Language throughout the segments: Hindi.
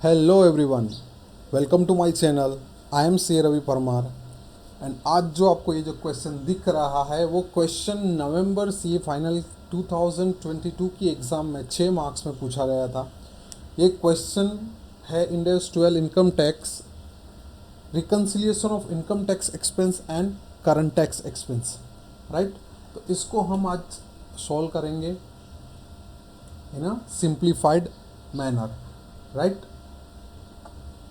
Hello everyone, welcome to my channel. I am C Ravi Parmar and आज जो आपको ये जो क्वेश्चन दिख रहा है वो क्वेश्चन नवंबर सी फाइनल 2022 की एग्ज़ाम में 6 मार्क्स में पूछा गया था। ये क्वेश्चन है Indians 12 income tax, reconciliation of income tax expense and current tax expense, right. तो इसको हम आज सॉल्व करेंगे इन अ सिंप्लीफाइड मैनर, राइट।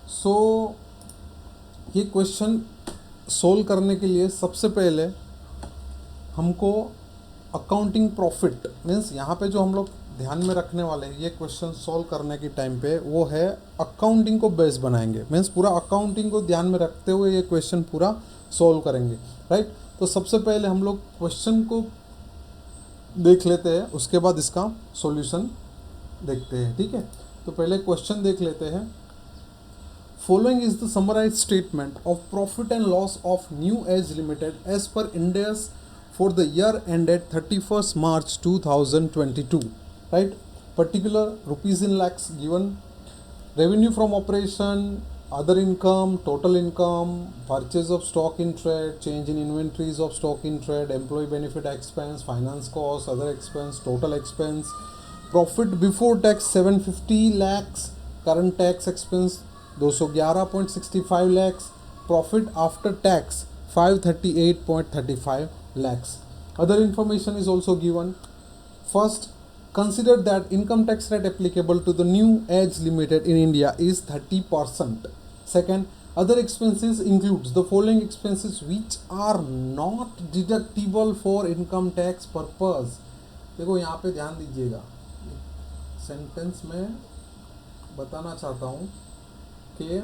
सो ये क्वेश्चन सोल्व करने के लिए सबसे पहले हमको अकाउंटिंग प्रॉफिट मीन्स यहाँ पे जो हम लोग ध्यान में रखने वाले हैं ये क्वेश्चन सोल्व करने के टाइम पे वो है अकाउंटिंग को बेस बनाएंगे, मीन्स पूरा अकाउंटिंग को ध्यान में रखते हुए ये क्वेश्चन पूरा सोल्व करेंगे, राइट। तो सबसे पहले हम लोग क्वेश्चन को देख लेते हैं, उसके बाद इसका सॉल्यूशन देखते हैं, ठीक है। तो पहले क्वेश्चन देख लेते हैं। Following is the summarized statement of profit and loss of New Age Limited as per Ind AS for the year ended 31st March 2022. Right? Particular rupees in lakhs given. Revenue from operation, other income, total income, purchase of stock in trade, change in inventories of stock in trade, employee benefit expense, finance costs, other expense, total expense, profit before tax 750 lakhs, current tax expense 211.65 lakhs, profit after tax 538.35 lakhs. Other information is also given. First, consider that income tax rate applicable to the New Age Limited in India is 30%. Second, other expenses includes the following expenses which are not deductible for income tax purpose. देखो यहाँ पे ध्यान दीजिएगा, सेंटेंस में बताना चाहता हूँ कि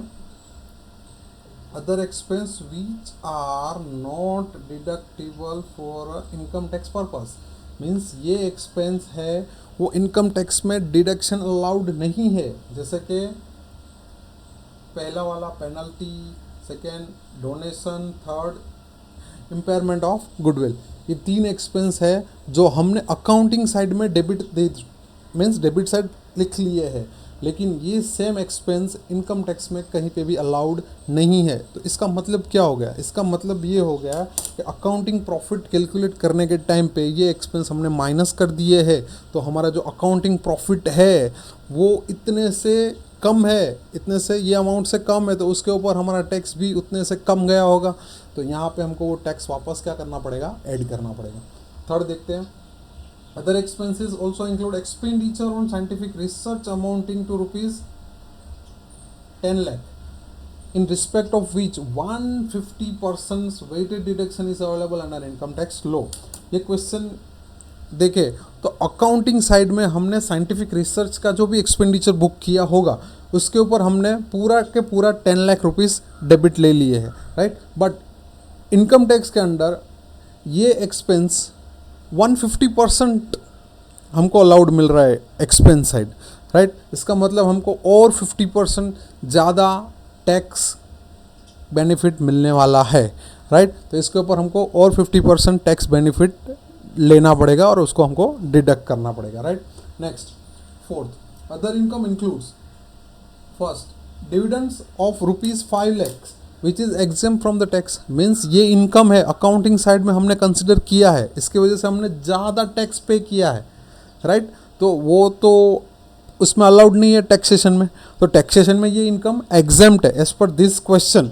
other expense which are not deductible for income tax purpose, means ये एक्सपेंस है वो इनकम टैक्स में डिडक्शन अलाउड नहीं है, जैसे कि पहला वाला penalty, second donation, third impairment of goodwill. ये 3 एक्सपेंस है जो हमने अकाउंटिंग साइड में मीन्स डेबिट साइड लिख लिए है, लेकिन ये सेम एक्सपेंस इनकम टैक्स में कहीं पे भी अलाउड नहीं है। तो इसका मतलब क्या हो गया? इसका मतलब ये हो गया कि अकाउंटिंग प्रॉफिट कैलकुलेट करने के टाइम पे ये एक्सपेंस हमने माइनस कर दिए हैं, तो हमारा जो अकाउंटिंग प्रॉफिट है वो इतने से कम है, इतने से ये अमाउंट से कम है, तो उसके ऊपर हमारा टैक्स भी उतने से कम गया होगा। तो यहाँ पे हमको वो टैक्स वापस क्या करना पड़ेगा? ऐड करना पड़ेगा। थर्ड देखते हैं। Other expenses also include expenditure on scientific research amounting to rupees 10 lakh, in respect of which 150% weighted deduction is available under income tax law. ये क्वेश्चन देखे तो अकाउंटिंग साइड में हमने साइंटिफिक रिसर्च का जो भी एक्सपेंडिचर बुक किया होगा उसके ऊपर हमने पूरा के पूरा 10 लाख रुपीज़ डेबिट ले लिए हैं, राइट। बट इनकम टैक्स के अंडर ये एक्सपेंस 150% हमको अलाउड मिल रहा है एक्सपेंस साइड, राइट। इसका मतलब हमको और 50% ज़्यादा टैक्स बेनिफिट मिलने वाला है, राइट। तो इसके ऊपर हमको और 50% टैक्स बेनिफिट लेना पड़ेगा और उसको हमको डिडक्ट करना पड़ेगा, right. Next, fourth, other income includes first dividends of rupees 5 lakhs which is exempt from the tax, means ये इनकम है अकाउंटिंग साइड में हमने कंसिडर किया है, इसकी वजह से हमने ज़्यादा टैक्स पे किया है, राइट। तो वो तो उसमें अलाउड नहीं है टैक्सेशन में, तो टैक्सेशन में ये इनकम एग्जेम्प्ट है as per this question,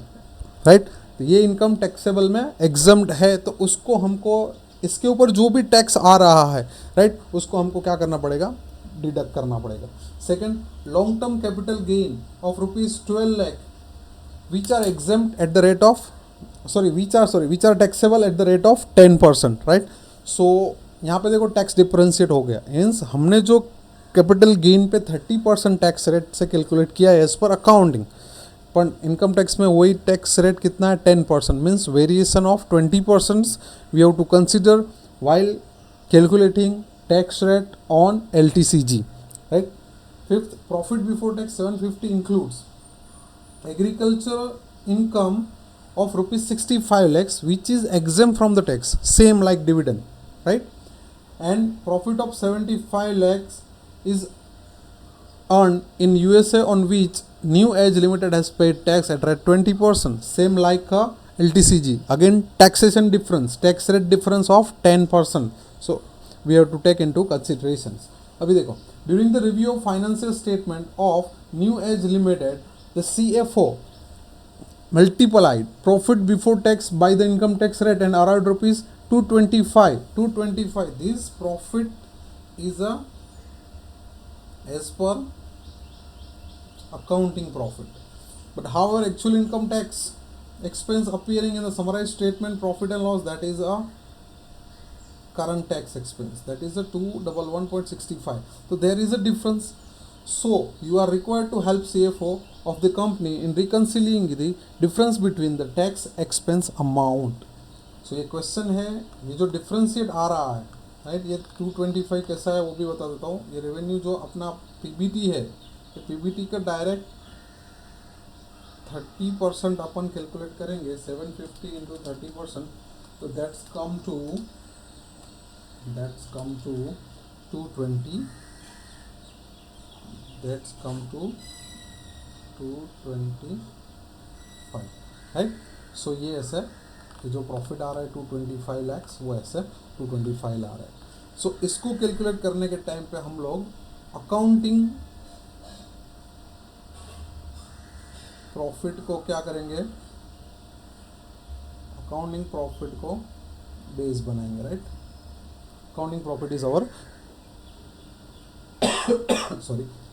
right. तो ये इनकम टैक्सेबल में एग्जेम्प्ट है, तो उसको हमको इसके ऊपर जो भी टैक्स आ रहा है, राइट, उसको हमको क्या करना पड़ेगा? डिडक्ट करना पड़ेगा। Second, long term capital gain of rupees 12 lakh which are exempt at the rate of which are taxable at the rate of 10%, right। so यहाँ पे देखो टैक्स डिफरेंशिएट हो गया, मीन्स हमने जो कैपिटल गेन पे 30% टैक्स रेट से कैलकुलेट किया है एज पर अकाउंटिंग, पर इनकम टैक्स में वही टैक्स रेट कितना है? 10%, means variation of 20% we have to consider while calculating tax rate on LTCG, right. Fifth, profit before tax 750 includes agricultural income of rupees 65 lakhs which is exempt from the tax, same like dividend, right, and profit of 75 lakhs is earned in USA on which New Age Limited has paid tax at rate 20%, same like LTCG. Again, taxation difference, tax rate difference of 10%. So we have to take into considerations. अभी देखो, during the review of financial statement of New Age Limited, the CFO multiplied profit before tax by the income tax rate and arrived rupees 225. 225. This profit is a as per accounting profit. But however, actual income tax expense appearing in the summarized statement profit and loss, that is a current tax expense, that is a 211.65. So there is a difference. So you are required to help CFO of the company in reconciling the difference between the tax expense amount. So ये क्वेश्चन है, ये जो डिफरेंशिएट आ रहा है राइट, ये 225 कैसा है वो भी बता देता हूँ. ये रेवेन्यू जो अपना पीबीटी है, तो पीबीटी का डायरेक्ट 30% अपन कैलकुलेट करेंगे, 750 इंटू 30%, तो that's come to 220, that's come to 225 right. So ये ऐसे कि जो प्रॉफिट आ रहा है 225 lakhs, वो ऐसे 225 ला रहा है. सो इसको कैलकुलेट करने के टाइम पे हम लोग अकाउंटिंग प्रॉफिट को क्या करेंगे, अकाउंटिंग प्रॉफिट को बेस बनाएंगे right. Accounting profit is our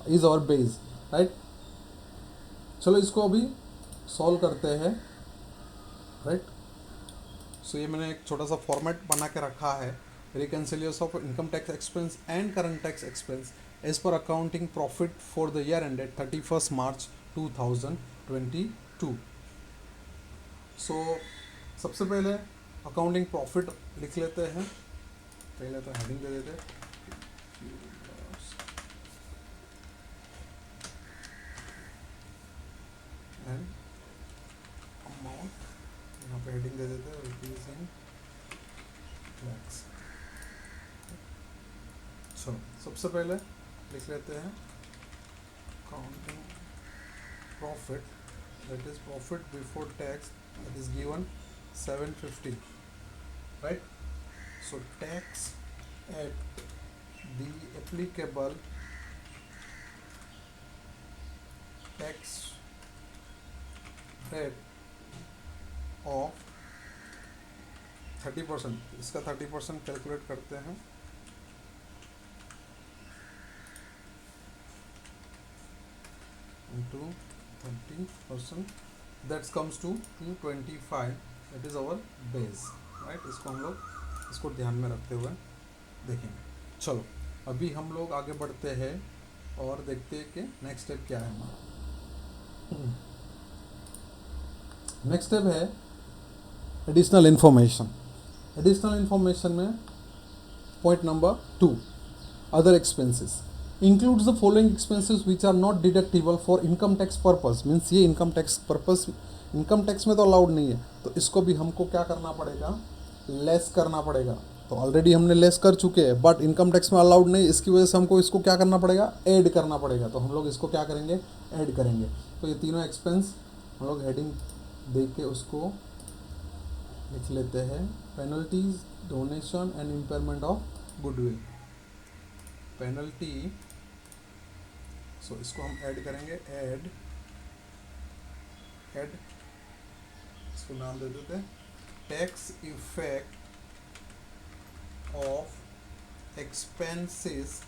is our base right. चलो इसको अभी सॉल्व करते हैं राइट. सो ये मैंने एक छोटा सा फॉर्मेट बना के रखा है, reconciliation of income tax expense and current tax expense as per accounting profit for the year ended 31 March 2022. So सबसे पहले अकाउंटिंग प्रॉफिट लिख लेते हैं. पहले तो हेडिंग दे देते हैं एंड अमाउंट, यहाँ पे हेडिंग दे देते हैं रुपीज इन लैक्स. चलो सबसे पहले लिख लेते हैं accounting profit, that is profit before tax, that is given 750 right. So tax at the applicable tax rate of 30%, इसका 30% कैलकुलेट करते हैं. Into 30%, that comes to 225, that is our base right. इसको हम लोग इसको ध्यान में रखते हुए देखेंगे. चलो अभी हम लोग आगे बढ़ते हैं और देखते हैं कि नेक्स्ट स्टेप क्या है हमारा. नेक्स्ट स्टेप है एडिशनल इन्फॉर्मेशन. एडिशनल इन्फॉर्मेशन में point number 2, other expenses includes the following expenses which are not deductible for income tax purpose. Means ये income tax purpose, income tax में तो अलाउड नहीं है, तो इसको भी हमको क्या करना पड़ेगा, लेस करना पड़ेगा. तो ऑलरेडी हमने लेस कर चुके हैं, बट इनकम टैक्स में अलाउड नहीं, इसकी वजह से हमको इसको क्या करना पड़ेगा, ऐड करना पड़ेगा. तो हम लोग इसको क्या करेंगे, ऐड करेंगे. तो ये तीनों एक्सपेंस हम लोग हेडिंग दे के उसको लिख लेते हैं. Penalties, donation and impairment of goodwill. Penalty, so इसको हम ऐड करेंगे, ऐड इसको नाम दे देते हैं tax effect of expenses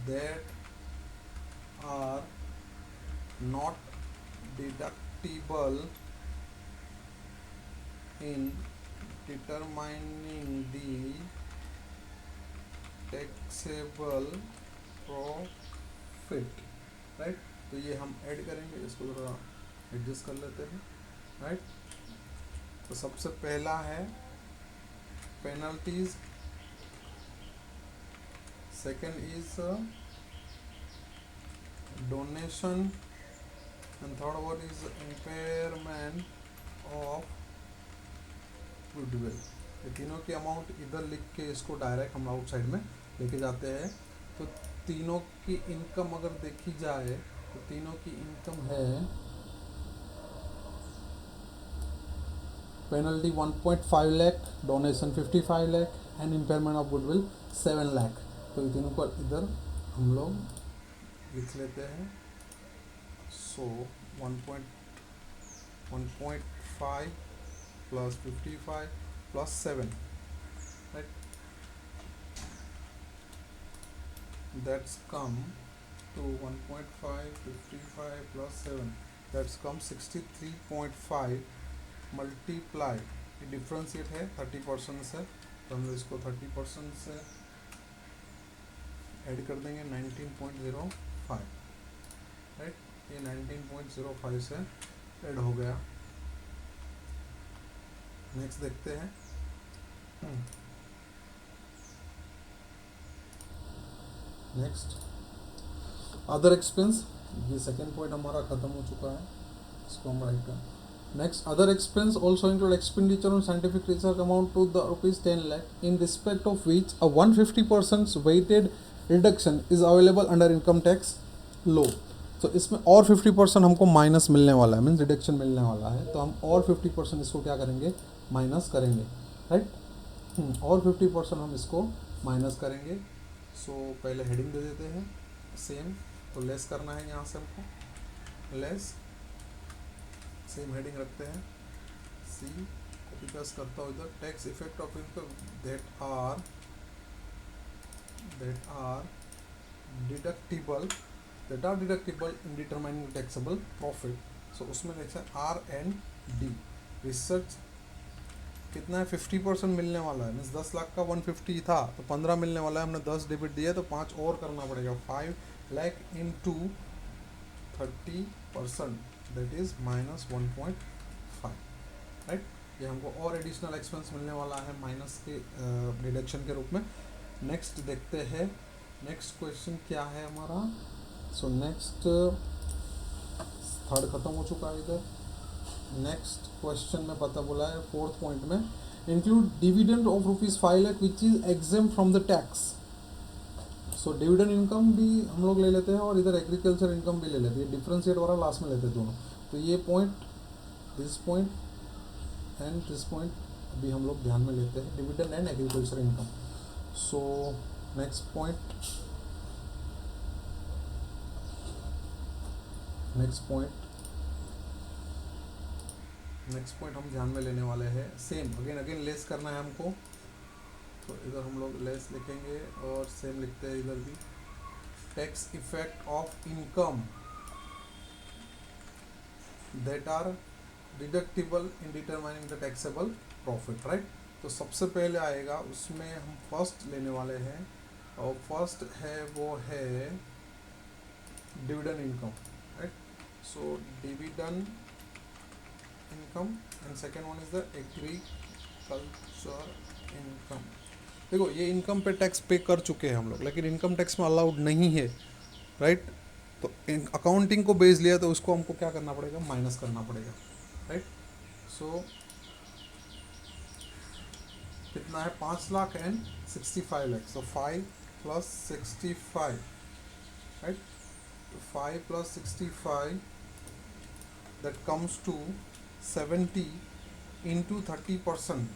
that are not deductible in determining the taxable profit right. तो ये हम ऐड करेंगे, इसको थोड़ा एडजस्ट कर लेते हैं राइट. तो सबसे पहला है penalties, second is donation and third one is impairment of goodwill. ये तीनों की अमाउंट इधर लिख के इसको डायरेक्ट हम आउटसाइड में लेके जाते हैं. तो तीनों की इनकम अगर देखी जाए तो तीनों की इनकम है penalty 1.5 lakh, donation 55 lakh and impairment of goodwill 7 lakh. तो ये तीनों को इधर हम लोग लिख लेते हैं। सो 1.5 plus 55 plus 7, right, that's come to 1.5 55 plus 7, that's come 63.5 multiply, differentiate है 30% से, तो हम इसको 30% से ऐड कर देंगे 19.05, राइट, ये 19.05 से ऐड हो गया। नेक्स्ट देखते हैं। नेक्स्ट अदर एक्सपेंस, ये सेकेंड पॉइंट हमारा खत्म हो चुका है, इसको हम राइट करें। Next, other expense also include expenditure on scientific research amount to the rupees 10 lakh, in respect of which a 150% weighted reduction is available under income tax law. तो इसमें और 50% हमको माइनस मिलने वाला है, मीन्स रिडक्शन मिलने वाला है, तो हम और 50% इसको क्या करेंगे, माइनस करेंगे, राइट। और 50% हम इसको माइनस करेंगे। सो पहले हेडिंग दे देते हैं सेम, तो लेस करना है यहाँ से हमको, लेस, सेम हेडिंग रखते हैं, सी कॉपी पेस्ट करता हूँ इधर, tax effect of income that are deductible in determining taxable profit. So उसमें लिखा है R&D, रिसर्च कितना है, 50% मिलने वाला है, मीन्स 10 लाख का 150 था तो 15 मिलने वाला है, हमने 10 डेबिट दिया तो 5 और करना पड़ेगा, 5 lakh into 30%, that is minus 1.5, right. ये हमको और एडिशनल एक्सपेंस मिलने वाला है माइनस के डिडक्शन के रूप में। नेक्स्ट देखते हैं, नेक्स्ट क्वेश्चन क्या है हमारा। सो नेक्स्ट थर्ड खत्म हो चुका है इधर। नेक्स्ट क्वेश्चन में पता बोला है फोर्थ पॉइंट में, include dividend of ₹5 lakh which is exempt from the tax. So dividend income भी हम लोग ले लेते हैं और इधर एग्रीकल्चर इनकम भी ले लेते हैं, डिफरेंशिएट वाला लास्ट में लेते हैं दोनों। तो ये point, this point and this point अभी हम लोग ध्यान में लेते हैं, dividend and agriculture income. So next point हम ध्यान में लेने वाले हैं, सेम अगेन लेस करना है हमको, तो इधर हम लोग लेस लिखेंगे और सेम लिखते हैं इधर भी, tax effect of income that are deductible in determining the taxable profit, right. तो सबसे पहले आएगा उसमें हम फर्स्ट लेने वाले हैं, और फर्स्ट है वो है dividend income, right. So dividend income and second one is the agriculture income. देखो ये इनकम पे टैक्स पे कर चुके हैं हम लोग, लेकिन इनकम टैक्स में अलाउड नहीं है, राइट। तो अकाउंटिंग को बेस लिया तो उसको हमको क्या करना पड़ेगा, माइनस करना पड़ेगा, राइट। सो कितना है, 5 lakh and 65 lakh, so 5 plus 65, right. तो 5 plus 65 that comes to 70 into 30%,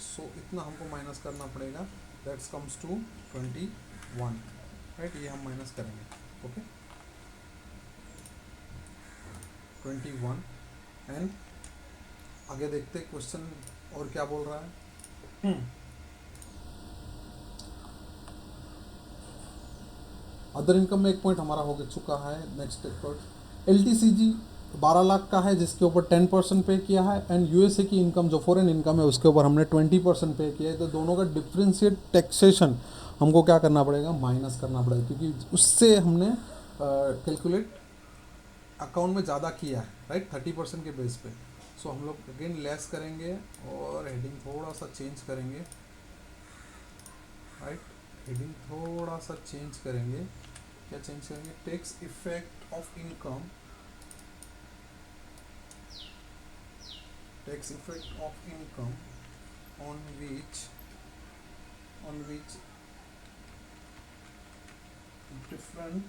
so इतना हमको माइनस करना पड़ेगा, दैट्स कम्स टू 21, राइट। ये हम माइनस करेंगे, ओके, 21। एंड आगे देखते क्वेश्चन और क्या बोल रहा है। अदर इनकम में एक पॉइंट हमारा हो चुका है। नेक्स्ट LTCG 12 लाख का है जिसके ऊपर 10% पे किया है, एंड USA की इनकम जो फॉरेन इनकम है उसके ऊपर हमने 20% पे किया है। तो दोनों का डिफरेंशिएट टैक्सेशन हमको क्या करना पड़ेगा, माइनस करना पड़ेगा, क्योंकि उससे हमने कैलकुलेट अकाउंट में ज़्यादा किया है, राइट, 30% के बेस पे। सो हम लोग अगेन लेस करेंगे और हेडिंग थोड़ा सा चेंज करेंगे, राइट, हेडिंग थोड़ा सा चेंज करेंगे। क्या चेंज करेंगे, tax effect of income, tax effect of income on which different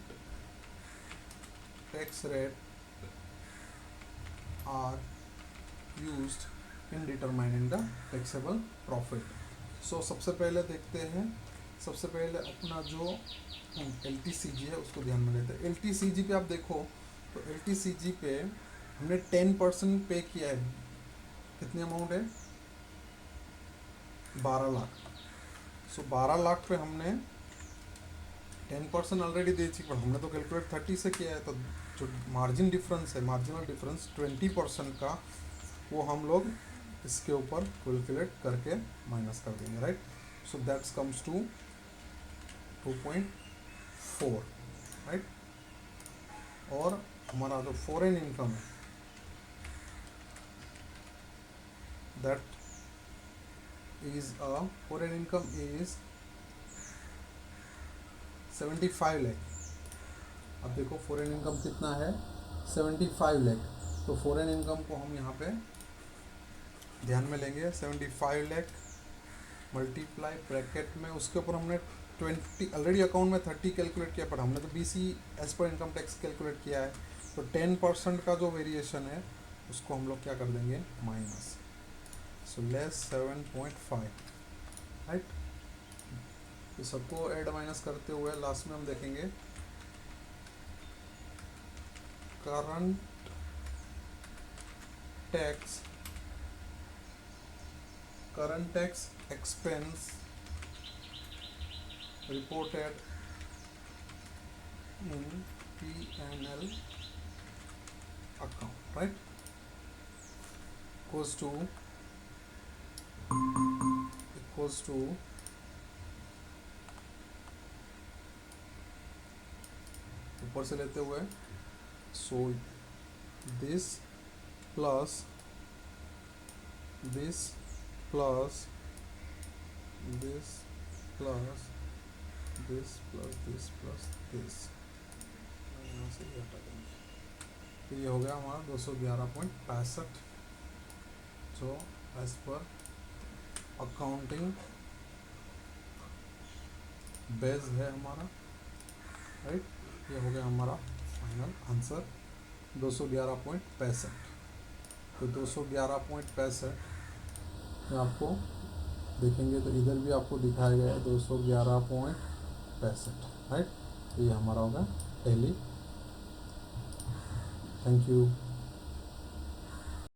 tax rate are used in determining the taxable profit. So सबसे पहले देखते हैं, सबसे पहले अपना जो LTCG है उसको ध्यान में लेते हैं। LTCG पे आप देखो तो LTCG पे हमने 10% पे किया है। कितनी अमाउंट है? 12 लाख। सो 12 लाख पे हमने 10% ऑलरेडी दे चुकी, पर हमने तो कैलकुलेट 30 से किया है, तो जो मार्जिन डिफरेंस है, मार्जिनल डिफरेंस 20% का, वो हम लोग इसके ऊपर कैलकुलेट करके माइनस कर देंगे, right. So that's comes to 2.4, right. और हमारा जो फॉरेन इनकम है that is foreign income is 75 lakh. अब देखो फॉरेन इनकम कितना है? 75 लाख। तो फॉरेन इनकम को हम यहाँ पे ध्यान में लेंगे। 75 लाख मल्टीप्लाई ब्रैकेट में, उसके ऊपर हमने 20 ऑलरेडी अकाउंट में 30 कैलकुलेट किया, पर हमने तो BC as per income tax calculate किया है, तो 10% का जो वेरिएशन है उसको हम लोग क्या कर देंगे? माइनस। So less 7.5, right. तो सबको ऐड माइनस करते हुए लास्ट में हम देखेंगे current tax expense reported in P&L account, right, equals to ऊपर से लेते हुए, so this plus this plus this plus this plus this plus this, यहाँ से ये हटा देंगे। तो ये हो गया हमारा 211.65, जो एज पर अकाउंटिंग बेस है हमारा, राइट। ये हो गया हमारा फाइनल आंसर 211.65। तो 211.65 में आपको देखेंगे तो इधर भी आपको दिखाया गया है 211.65, राइट। ये हमारा होगा टैली। Thank you.